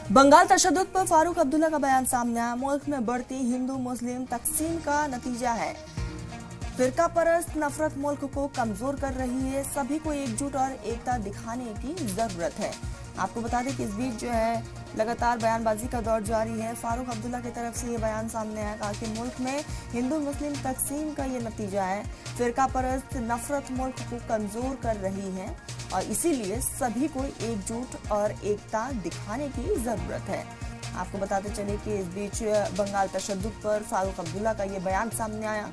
बंगाल तशद्दुद पर फारूक अब्दुल्ला का बयान सामने आया। मुल्क में बढ़ती हिंदू मुस्लिम तकसीम का नतीजा है। फिरका परस्त नफरत मुल्क को कमजोर कर रही है। सभी को एकजुट और एकता दिखाने की जरूरत है। आपको बता दें कि इस बीच जो है लगातार बयानबाजी का दौर जारी है। फारूक अब्दुल्ला की तरफ से ये बयान सामने आया, कहा कि मुल्क में हिंदू मुस्लिम तकसीम का ये नतीजा है। फिरका परस्त नफरत मुल्क को कमजोर कर रही है और इसीलिए सभी को एकजुट और एकता दिखाने की जरूरत है। आपको बताते चले कि इस बीच बंगाल तशद्दुद पर फारूक अब्दुल्ला का ये बयान सामने आया।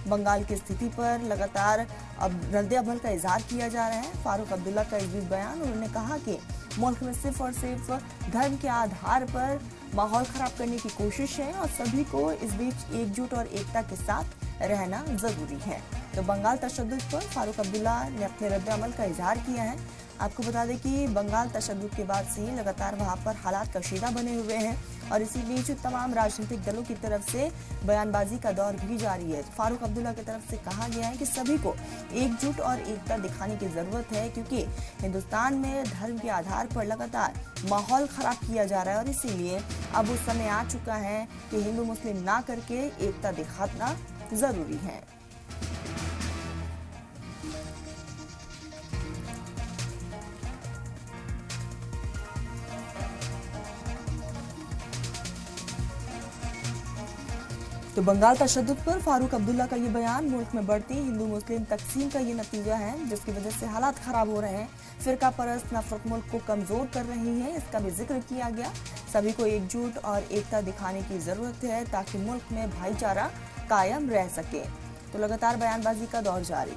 बंगाल की स्थिति पर लगातार अब रद्द-ए-अमल का इजहार किया जा रहा है। फारूक अब्दुल्ला का इस बीच बयान, उन्होंने कहा कि मुल्क में सिर्फ और सिर्फ धर्म के आधार पर माहौल खराब करने की कोशिश है और सभी को इस बीच एकजुट और एकता के साथ रहना जरूरी है। तो बंगाल तशद्दुद पर फारूक अब्दुल्ला ने अपने रद्द-ए-अमल का इजहार किया है। आपको बता दें कि बंगाल तशद्दुद के बाद से लगातार वहां पर हालात कशीदा बने हुए हैं और इसी बीच तमाम राजनीतिक दलों की तरफ से बयानबाजी का दौर भी जारी है। फारूक अब्दुल्ला की तरफ से कहा गया है कि सभी को एकजुट और एकता दिखाने की जरूरत है, क्योंकि हिंदुस्तान में धर्म के आधार पर लगातार माहौल खराब किया जा रहा है और इसीलिए अब उस समय आ चुका है कि हिंदू मुस्लिम ना करके एकता दिखाना जरूरी है। तो बंगाल तशद्दुद पर फारूक अब्दुल्ला का ये बयान, मुल्क में बढ़ती हिंदू मुस्लिम तकसीम का ये नतीजा है, जिसकी वजह से हालात खराब हो रहे हैं। फिरका परस्त नफरत मुल्क को कमजोर कर रही है, इसका भी जिक्र किया गया। सभी को एकजुट और एकता दिखाने की जरूरत है ताकि मुल्क में भाईचारा कायम रह सके। तो लगातार बयानबाजी का दौर जारी।